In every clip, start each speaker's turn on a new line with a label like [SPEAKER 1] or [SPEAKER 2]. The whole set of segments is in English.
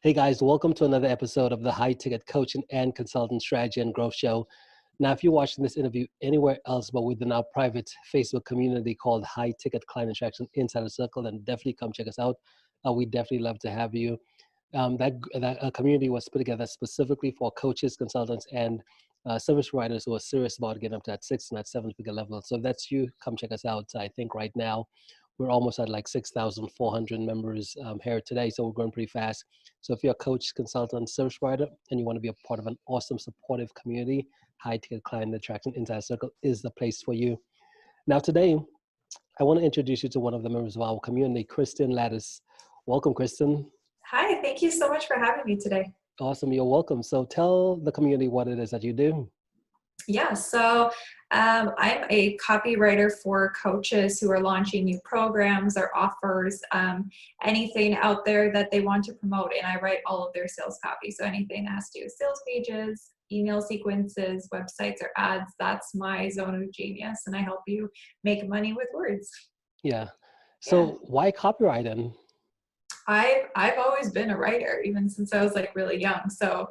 [SPEAKER 1] Hey guys, welcome to another episode of the High Ticket Coaching and Consultant Strategy and Growth Show. Now, if you're watching this interview anywhere else but within our private Facebook community called High Ticket Client Attraction Insider Circle, then definitely come check us out. We definitely love to have you. That community was put together specifically for coaches, consultants, and service providers who are serious about getting up to that 6 and that 7-figure level. So if that's you, come check us out. I think right now we're almost at like 6,400 members here today. So we're growing pretty fast. So if you're a coach, consultant, service provider, and you want to be a part of an awesome, supportive community, High Ticket Client Attraction Insider Circle is the place for you. Now today, I want to introduce you to one of the members of our community, Kristen, Ladas. Welcome, Kristen.
[SPEAKER 2] Hi, thank you so much for having me today.
[SPEAKER 1] Awesome, you're welcome. So tell the community what it is that you do.
[SPEAKER 2] Yeah, so I'm a copywriter for coaches who are launching new programs or offers, anything out there that they want to promote, and I write all of their sales copy. So anything that has to do with sales pages, email sequences, websites, or ads, that's my zone of genius, and I help you make money with words.
[SPEAKER 1] Yeah. So why copywriting?
[SPEAKER 2] I've always been a writer, even since I was like really young. So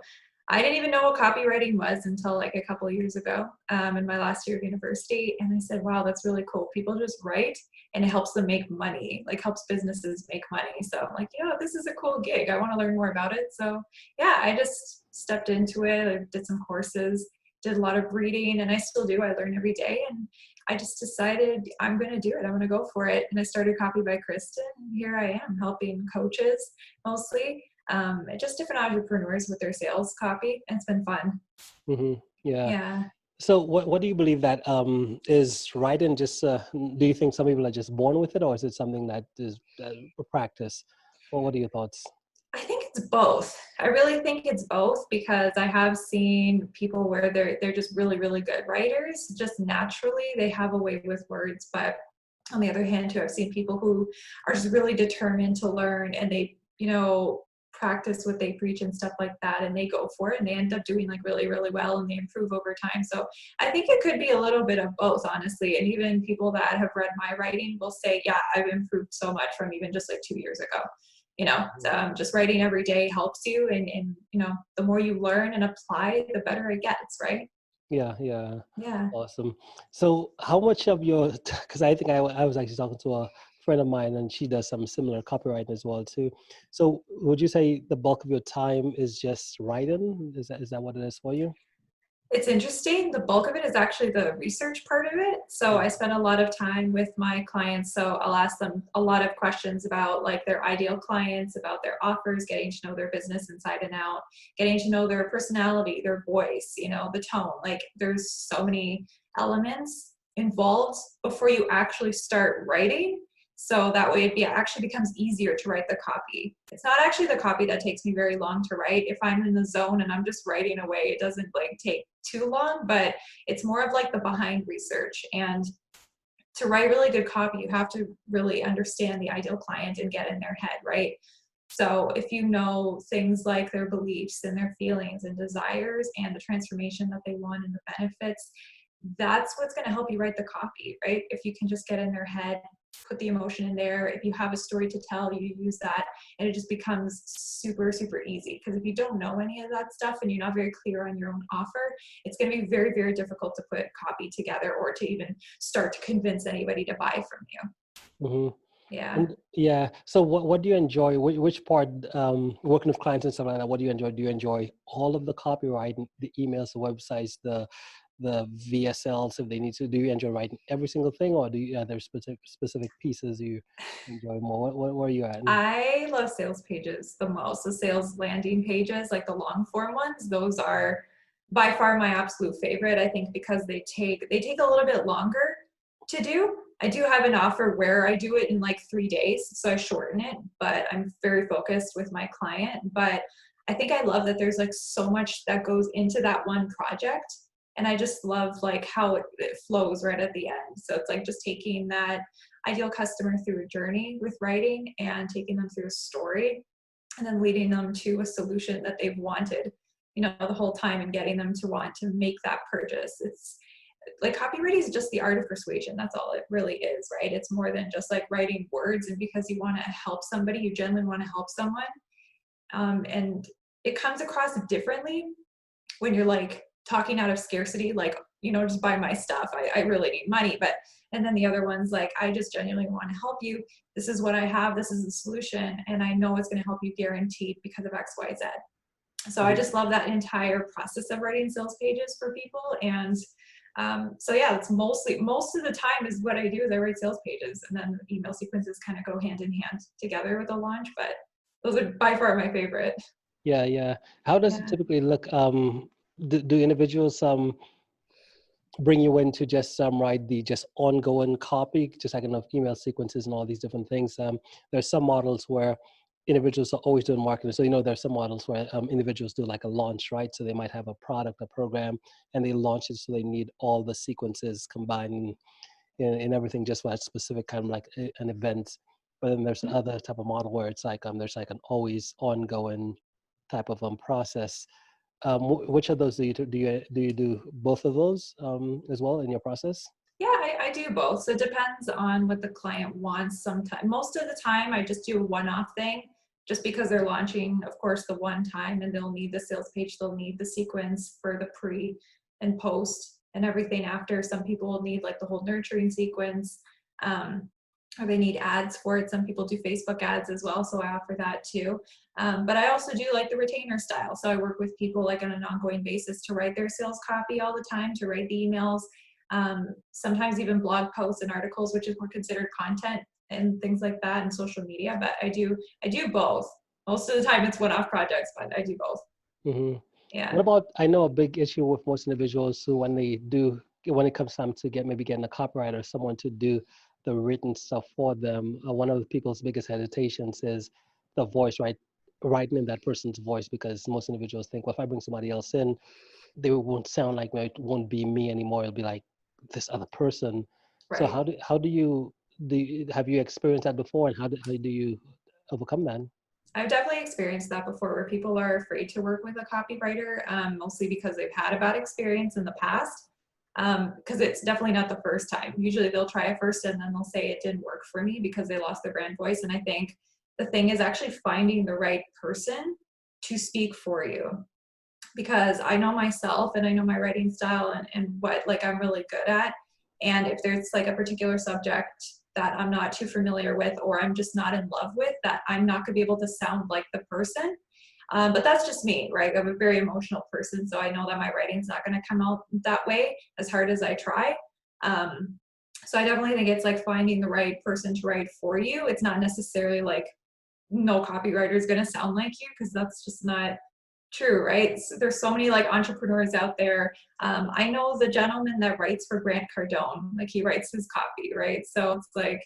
[SPEAKER 2] I didn't even know what copywriting was until like a couple of years ago, in my last year of university. And I said, wow, that's really cool. People just write and it helps them make money, like helps businesses make money. So I'm like, this is a cool gig. I want to learn more about it. So yeah, I just stepped into it. I did some courses, did a lot of reading, and I still do. I learn every day. And I just decided I'm going to do it. I'm going to go for it. And I started Copy by Kristen. And here I am helping coaches mostly, just different entrepreneurs with their sales copy. And it's been fun.
[SPEAKER 1] Mm-hmm. Yeah.
[SPEAKER 2] Yeah.
[SPEAKER 1] So what do you believe that is writing just, do you think some people are just born with it, or is it something that is a practice? Well, what are your thoughts?
[SPEAKER 2] I think it's both. I really think it's both, because I have seen people where they're just really, really good writers. Just naturally, they have a way with words. But on the other hand, too, I've seen people who are just really determined to learn, and they, practice what they preach and stuff like that, and they go for it, and they end up doing like really, really well, and they improve over time. So I think it could be a little bit of both, honestly. And even people that have read my writing will say, yeah, I've improved so much from even just like 2 years ago. Just writing every day helps you, and the more you learn and apply, the better it gets, right?
[SPEAKER 1] Yeah.
[SPEAKER 2] Yeah.
[SPEAKER 1] Awesome. So how much of your, because I think I was actually talking to a friend of mine, and she does some similar copywriting as well too. So would you say the bulk of your time is just writing? Is that what it is for you?
[SPEAKER 2] It's interesting. The bulk of it is actually the research part of it. So I spend a lot of time with my clients. So I'll ask them a lot of questions about like their ideal clients, about their offers, getting to know their business inside and out, getting to know their personality, their voice, the tone. Like there's so many elements involved before you actually start writing. So that way it actually becomes easier to write the copy. It's not actually the copy that takes me very long to write. If I'm in the zone and I'm just writing away, it doesn't like take too long, but it's more of like the behind research. And to write really good copy, you have to really understand the ideal client and get in their head, right? So if you know things like their beliefs and their feelings and desires and the transformation that they want and the benefits, that's what's going to help you write the copy, right? If you can just get in their head, put the emotion in there. If you have a story to tell, you use that, and it just becomes super, super easy. Because if you don't know any of that stuff and you're not very clear on your own offer, it's going to be very, very difficult to put copy together or to even start to convince anybody to buy from you.
[SPEAKER 1] Mm-hmm.
[SPEAKER 2] Yeah.
[SPEAKER 1] And yeah. So what do you enjoy? Which part, working with clients and stuff like that, what do you enjoy? Do you enjoy all of the copywriting, the emails, the websites, the VSLs if they need to? Do you enjoy writing every single thing, or do you, are there specific pieces you enjoy more? Where are you at?
[SPEAKER 2] I love sales pages the most. The sales landing pages, like the long form ones, those are by far my absolute favorite. I think because they take a little bit longer to do. I do have an offer where I do it in like 3 days, so I shorten it, but I'm very focused with my client. But I think I love that there's like so much that goes into that one project. And I just love like how it flows right at the end. So it's like just taking that ideal customer through a journey with writing and taking them through a story and then leading them to a solution that they've wanted, the whole time, and getting them to want to make that purchase. It's like copywriting is just the art of persuasion. That's all it really is, right? It's more than just like writing words. And because you want to help somebody, you genuinely want to help someone, And it comes across differently when you're like talking out of scarcity, like, just buy my stuff. I really need money. And then the other one's like, I just genuinely want to help you. This is what I have. This is the solution. And I know it's going to help you guaranteed because of X, Y, Z. So I just love that entire process of writing sales pages for people. And so yeah, it's most of the time is what I do is I write sales pages, and then the email sequences kind of go hand in hand together with the launch. But those are by far my favorite.
[SPEAKER 1] Yeah, yeah. How does it
[SPEAKER 2] Yeah.
[SPEAKER 1] typically look? Do individuals bring you in to just write the just ongoing copy, just like enough email sequences and all these different things? There's some models where individuals are always doing marketing. So, there's some models where individuals do like a launch, right? So they might have a product, a program, and they launch it. So they need all the sequences combined in everything just for that specific kind of like an event. But then there's other type of model where it's like, there's like an always ongoing type of process. Which of those do you do? Do you do both of those as well in your process?
[SPEAKER 2] Yeah, I do both. So it depends on what the client wants. Sometimes, most of the time, I just do a one-off thing, just because they're launching, of course, the one time, and they'll need the sales page, they'll need the sequence for the pre and post and everything after. Some people will need like the whole nurturing sequence, or they need ads for it. Some people do Facebook ads as well, so I offer that too. But I also do like the retainer style. So I work with people like on an ongoing basis to write their sales copy all the time, to write the emails. Sometimes even blog posts and articles, which is more considered content and things like that, and social media. But I do both. Most of the time it's one-off projects, but I do both.
[SPEAKER 1] Mm-hmm. What
[SPEAKER 2] Yeah.
[SPEAKER 1] about, I know a big issue with most individuals who when it comes time to getting a copywriter, someone to do the written stuff for them, one of the people's biggest hesitations is the voice, right? Writing in that person's voice, because most individuals think, well, if I bring somebody else in, they won't sound like me, it won't be me anymore. It'll be like this other person. So
[SPEAKER 2] Right.
[SPEAKER 1] have you experienced that before, and how do you overcome that?
[SPEAKER 2] I've definitely experienced that before, where people are afraid to work with a copywriter, mostly because they've had a bad experience in the past. Because it's definitely not the first time. Usually they'll try it first and then they'll say it didn't work for me because they lost their brand voice. And I think the thing is actually finding the right person to speak for you. Because I know myself and I know my writing style and what like I'm really good at. And if there's like a particular subject that I'm not too familiar with, or I'm just not in love with, that I'm not gonna be able to sound like the person. But that's just me, right? I'm a very emotional person, so I know that my writing's not gonna come out that way as hard as I try. So I definitely think it's like finding the right person to write for you. It's not necessarily like no copywriter is gonna sound like you, because that's just not true, right? So there's so many like entrepreneurs out there. I know the gentleman that writes for Grant Cardone, like he writes his copy, right? So it's like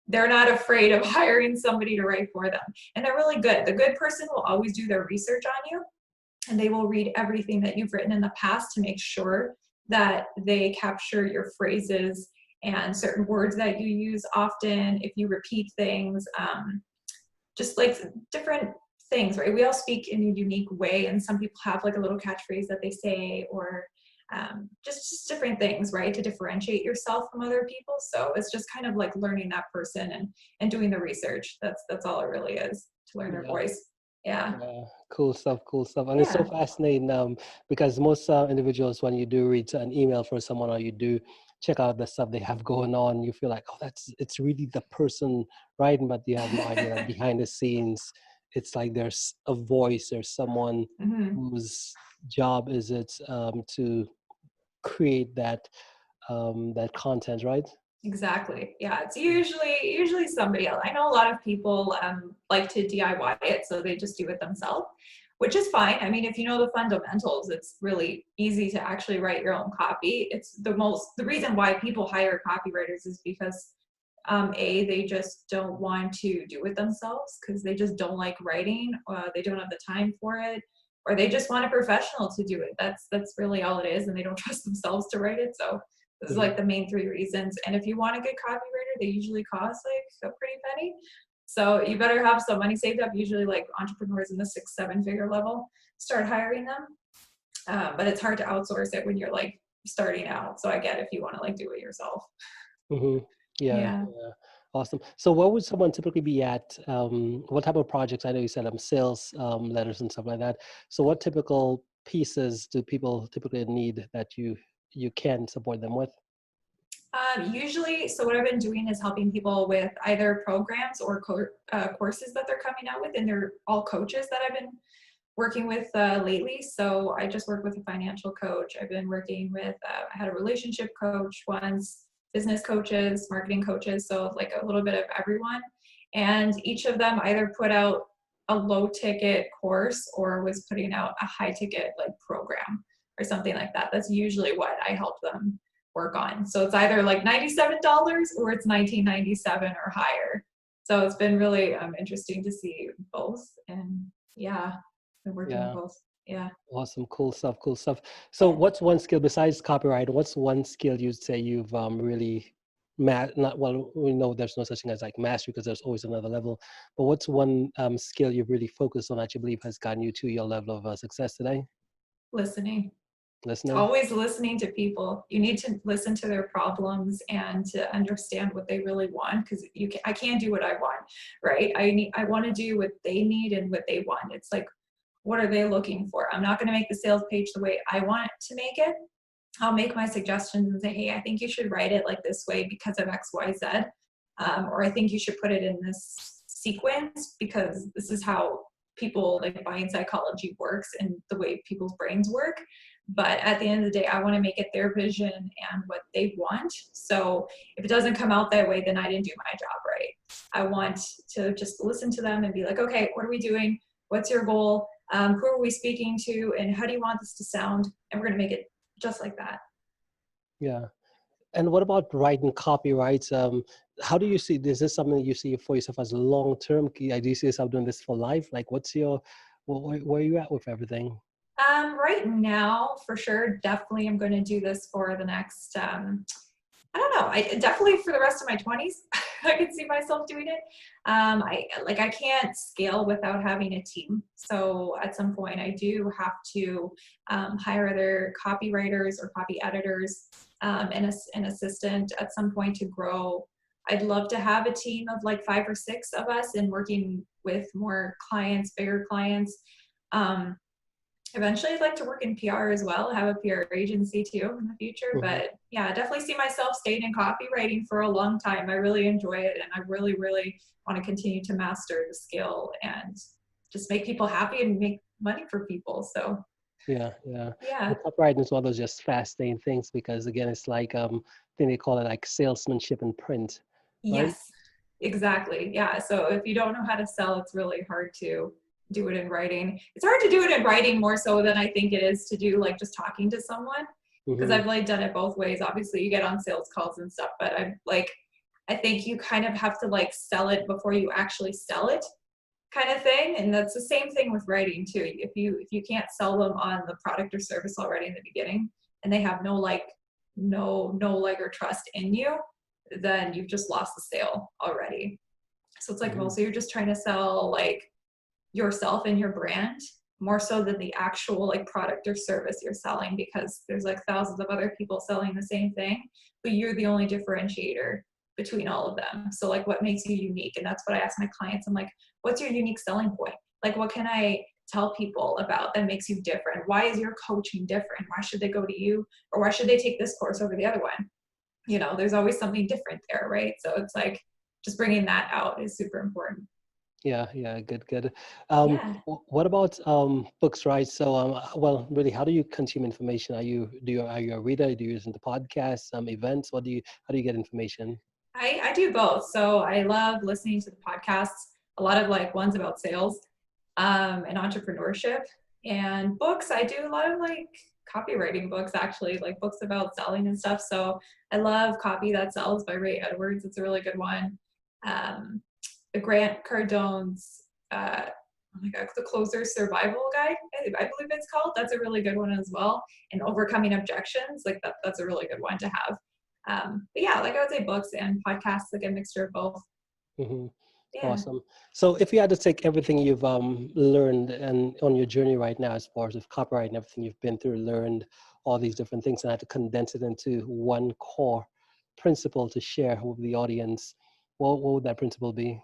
[SPEAKER 2] they're not afraid of hiring somebody to write for them. And they're really good. The good person will always do their research on you, and they will read everything that you've written in the past to make sure that they capture your phrases and certain words that you use often, if you repeat things, just like different things, right? We all speak in a unique way, and some people have like a little catchphrase that they say, or just different things, right, to differentiate yourself from other people. So it's just kind of like learning that person and doing the research. That's all it really is, to learn their
[SPEAKER 1] Yeah.
[SPEAKER 2] voice. Yeah.
[SPEAKER 1] Yeah, cool stuff, cool stuff. And it's so
[SPEAKER 2] Yeah.
[SPEAKER 1] fascinating because most individuals, when you do read an email for someone or you do check out the stuff they have going on, you feel like, oh, it's really the person writing, but you have no idea that behind the scenes, it's like there's a voice, there's someone
[SPEAKER 2] Hmm.
[SPEAKER 1] whose job is it to create that content, right?
[SPEAKER 2] Exactly. Yeah, it's usually somebody else. I know a lot of people like to DIY it, so they just do it themselves, which is fine. I mean, if you know the fundamentals, it's really easy to actually write your own copy. It's the reason why people hire copywriters is because they just don't want to do it themselves, because they just don't like writing, they don't have the time for it, or they just want a professional to do it. That's really all it is, and they don't trust themselves to write it. So this is
[SPEAKER 1] Mhm.
[SPEAKER 2] like the main three reasons. And if you want a good copywriter, they usually cost like a pretty penny. So you better have some money saved up. Usually like entrepreneurs in the 6-7 figure level start hiring them. But it's hard to outsource it when you're like starting out. So I get if you want to like do it yourself.
[SPEAKER 1] Yeah,
[SPEAKER 2] Yeah.
[SPEAKER 1] yeah. Awesome. So where would someone typically be at? What type of projects? I know you said sales letters and stuff like that. So what typical pieces do people typically need that you can support them with?
[SPEAKER 2] Usually, so what I've been doing is helping people with either programs or courses that they're coming out with, and they're all coaches that I've been working with lately. So I just worked with a financial coach. I've been working with, I had a relationship coach once, business coaches, marketing coaches. So like a little bit of everyone. And each of them either put out a low ticket course or was putting out a high ticket like program or something like that. That's usually what I help them work on. So it's either like $97 or it's $19.97 or higher. So it's been really interesting to see both. And yeah, been working with
[SPEAKER 1] Yeah.
[SPEAKER 2] both. Yeah.
[SPEAKER 1] Awesome. Cool stuff. Cool stuff. So what's one skill besides copyright? What's one skill you'd say you've really not well, we know there's no such thing as like mastery because there's always another level, but what's one skill you've really focused on that you believe has gotten you to your level of success today?
[SPEAKER 2] Listening.
[SPEAKER 1] Listening.
[SPEAKER 2] Always listening to people. You need to listen to their problems and to understand what they really want, because I can't do what I want, right? I want to do what they need and what they want. It's like, what are they looking for? I'm not going to make the sales page the way I want to make it. I'll make my suggestions and say, hey, I think you should write it like this way because of X, Y, Z. Or I think you should put it in this sequence because this is how people like buying psychology works and the way people's brains work. But at the end of the day, I want to make it their vision and what they want. So if it doesn't come out that way, then I didn't do my job right. I want to just listen to them and be like, okay, what are we doing? What's your goal? Who are we speaking to? And how do you want this to sound? And we're going to make it just like that.
[SPEAKER 1] Yeah. And what about writing copyrights? How do you see, is this something you see for yourself as long-term? Do you see yourself doing this for life? Like what's your, where are you at with everything?
[SPEAKER 2] Right now, for sure, definitely I'm going to do this for the next, I don't know, I definitely for the rest of my 20s, I can see myself doing it. I can't scale without having a team. So at some point I do have to hire other copywriters or copy editors and an assistant at some point to grow. I'd love to have a team of like 5 or 6 of us and working with more clients, bigger clients. Eventually I'd like to work in PR as well, have a PR agency too in the future.
[SPEAKER 1] Mhm.
[SPEAKER 2] But yeah, I definitely see myself staying in copywriting for a long time. I really enjoy it and I really, really want to continue to master the skill and just make people happy and make money for people. So
[SPEAKER 1] Yeah, yeah.
[SPEAKER 2] yeah.
[SPEAKER 1] And copywriting is one of those just fascinating things because again, it's like I think they call it like salesmanship in print, right?
[SPEAKER 2] Yes, exactly. Yeah. So if you don't know how to sell, it's really hard to do it in writing. It's hard to do it in writing more so than I think it is to do like just talking to someone. Because
[SPEAKER 1] Hmm.
[SPEAKER 2] I've like done it both ways. Obviously you get on sales calls and stuff, but I think you kind of have to like sell it before you actually sell it kind of thing. And that's the same thing with writing too. If you can't sell them on the product or service already in the beginning and they have no like or trust in you, then you've just lost the sale already. So it's like
[SPEAKER 1] Hmm.
[SPEAKER 2] mostly you're just trying to sell like yourself and your brand more so than the actual like product or service you're selling, because there's like thousands of other people selling the same thing, but you're the only differentiator between all of them. So like what makes you unique? And that's what I ask my clients. I'm like, what's your unique selling point? Like what can I tell people about that makes you different? Why is your coaching different? Why should they go to you? Or why should they take this course over the other one? There's always something different there, right? So it's like just bringing that out is super important.
[SPEAKER 1] Yeah, yeah, good, good.
[SPEAKER 2] Yeah.
[SPEAKER 1] What about books, right? So, well, really, how do you consume information? Are you a reader? Do you listen to podcasts, events? How do you get information?
[SPEAKER 2] I do both. So I love listening to the podcasts, a lot of like ones about sales and entrepreneurship, and books. I do a lot of like copywriting books, actually, like books about selling and stuff. So I love Copy That Sells by Ray Edwards. It's a really good one. Um, the Grant Cardone's, oh my God, The Closer Survival Guide, I believe it's called. That's a really good one as well. And Overcoming Objections, like that's a really good one to have. But yeah, like I would say books and podcasts, like a mixture of both.
[SPEAKER 1] Hmm.
[SPEAKER 2] Yeah.
[SPEAKER 1] Awesome. So, if you had to take everything you've learned and on your journey right now, as far as with copyright and everything you've been through, learned all these different things, and had to condense it into one core principle to share with the audience, What would that principle be?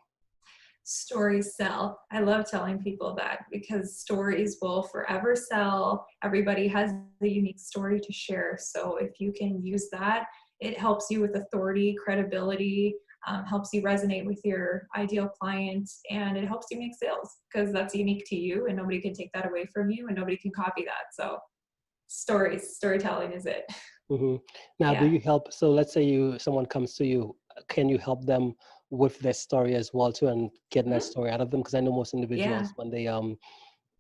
[SPEAKER 2] Stories sell. I love telling people that because stories will forever sell. Everybody has a unique story to share. So if you can use that, it helps you with authority, credibility, helps you resonate with your ideal client, and it helps you make sales because that's unique to you and nobody can take that away from you and nobody can copy that. So storytelling is it.
[SPEAKER 1] Hmm. Now, do
[SPEAKER 2] Yeah.
[SPEAKER 1] you help? So let's say someone comes to you, can you help them with their story as well too, and getting that
[SPEAKER 2] Mhm.
[SPEAKER 1] story out of them? Because I know most individuals
[SPEAKER 2] Yeah.
[SPEAKER 1] when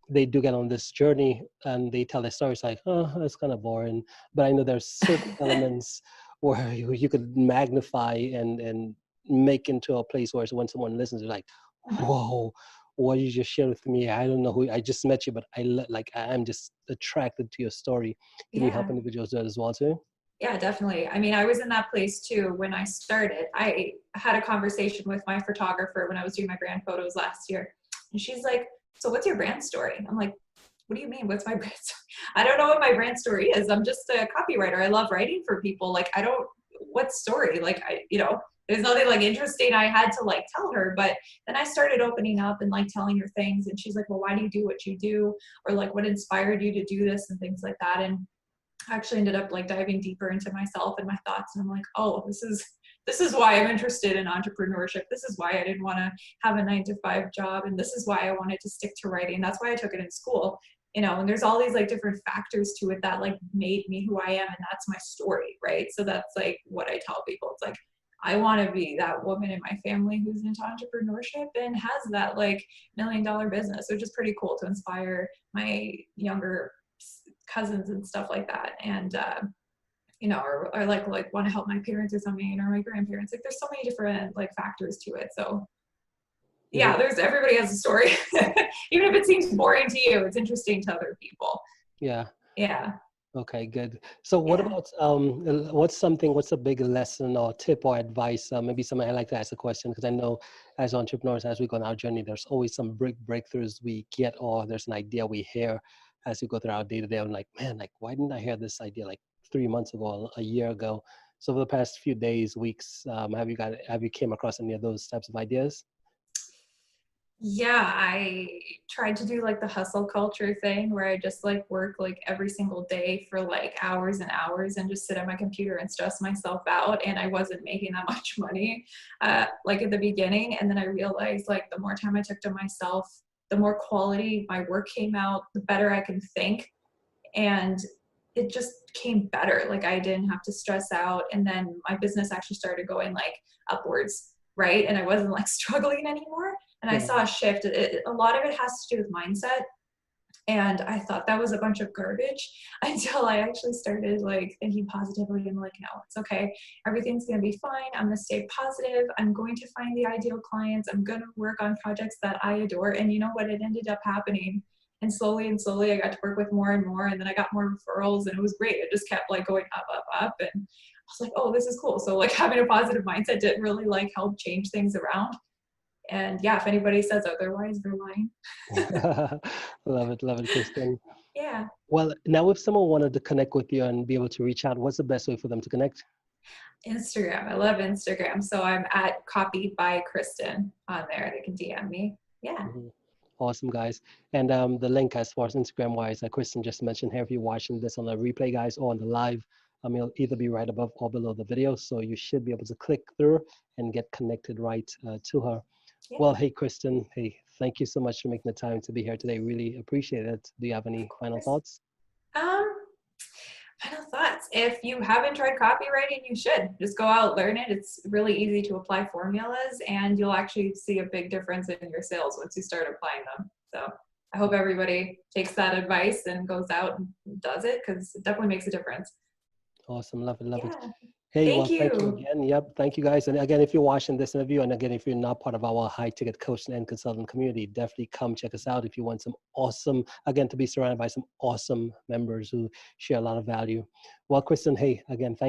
[SPEAKER 1] they do get on this journey and they tell their story, it's like, oh, that's kind of boring. But I know there's certain elements where you could magnify and make into a place where when someone listens, they're like,
[SPEAKER 2] Mhm.
[SPEAKER 1] whoa, what you just shared with me. I don't know who I just met you, but I'm just attracted to your story. Can you help
[SPEAKER 2] Yeah.
[SPEAKER 1] individuals do that as well too?
[SPEAKER 2] Yeah, definitely. I mean, I was in that place too when I started. I had a conversation with my photographer when I was doing my brand photos last year. And she's like, "So what's your brand story?" I'm like, "What do you mean? What's my brand story?" I don't know what my brand story is. I'm just a copywriter. I love writing for people. Like, I don't, what story? Like, there's nothing like interesting I had to like tell her. But then I started opening up and like telling her things. And she's like, "Well, why do you do what you do?" Or like, "What inspired you to do this?" and things like that. And I actually ended up like diving deeper into myself and my thoughts. And I'm like, oh, this is why I'm interested in entrepreneurship. This is why I didn't want to have a 9 to 5 job. And this is why I wanted to stick to writing. That's why I took it in school. And there's all these like different factors to it that like made me who I am. And that's my story, right? So that's like what I tell people. It's like, I want to be that woman in my family who's into entrepreneurship and has that like $1 million business, which is pretty cool to inspire my younger cousins and stuff like that. And or like want to help my parents or something, or my grandparents. Like there's so many different like factors to it. So
[SPEAKER 1] Hmm.
[SPEAKER 2] yeah, there's everybody has a story. Even if it seems boring to you, it's interesting to other people.
[SPEAKER 1] Yeah.
[SPEAKER 2] Yeah.
[SPEAKER 1] Okay, good. So what
[SPEAKER 2] Yeah.
[SPEAKER 1] about what's a big lesson or tip or advice? Maybe somebody I like to ask a question because I know as entrepreneurs, as we go on our journey, there's always some breakthroughs we get, or there's an idea we hear as we go through our day to day. I'm like, man, like why didn't I hear this idea like 3 months ago, or a year ago? So over the past few days, weeks, have you came across any of those types of ideas?
[SPEAKER 2] Yeah, I tried to do like the hustle culture thing where I just like work like every single day for like hours and hours and just sit at my computer and stress myself out. And I wasn't making that much money like at the beginning. And then I realized like the more time I took to myself, the more quality my work came out, the better I can think. And it just came better. Like I didn't have to stress out. And then my business actually started going like upwards, right? And I wasn't like struggling anymore. And I saw a shift. A lot of it has to do with mindset. And I thought that was a bunch of garbage until I actually started like thinking positively and like, no, it's okay. Everything's going to be fine. I'm going to stay positive. I'm going to find the ideal clients. I'm going to work on projects that I adore. And you know what? It ended up happening. And slowly, I got to work with more and more. And then I got more referrals and it was great. It just kept like going up, up, up. And I was like, oh, this is cool. So like having a positive mindset did really like help change things around. And yeah, if anybody says otherwise, they're lying.
[SPEAKER 1] Love it, Kristen.
[SPEAKER 2] Yeah.
[SPEAKER 1] Well, now if someone wanted to connect with you and be able to reach out, what's the best way for them to connect?
[SPEAKER 2] Instagram. I love Instagram. So I'm at Copy by Kristen on there. They can DM me. Yeah.
[SPEAKER 1] Mhm. Awesome, guys. And the link as far as Instagram wise, Kristen just mentioned here, if you're watching this on the replay, guys, or on the live, it'll either be right above or below the video. So you should be able to click through and get connected right to her.
[SPEAKER 2] Yeah.
[SPEAKER 1] Well, hey, Kristen, hey, thank you so much for making the time to be here today. Really appreciate it. Do you have
[SPEAKER 2] Of
[SPEAKER 1] any final
[SPEAKER 2] course.
[SPEAKER 1] thoughts?
[SPEAKER 2] Um, Final thoughts. If you haven't tried copywriting, you should. Just go out, learn it. It's really easy to apply formulas and you'll actually see a big difference in your sales once you start applying them. So I hope everybody takes that advice and goes out and does it because it definitely makes a difference.
[SPEAKER 1] Awesome. Love it. Love it.
[SPEAKER 2] Yeah.
[SPEAKER 1] Hey,
[SPEAKER 2] Thank
[SPEAKER 1] well, thank you
[SPEAKER 2] you.
[SPEAKER 1] again. Yep. Thank you, guys. And again, if you're watching this interview, and again, if you're not part of our high ticket coaching and consultant community, definitely come check us out if you want some awesome, again, to be surrounded by some awesome members who share a lot of value. Well, Kristen, hey, again, thank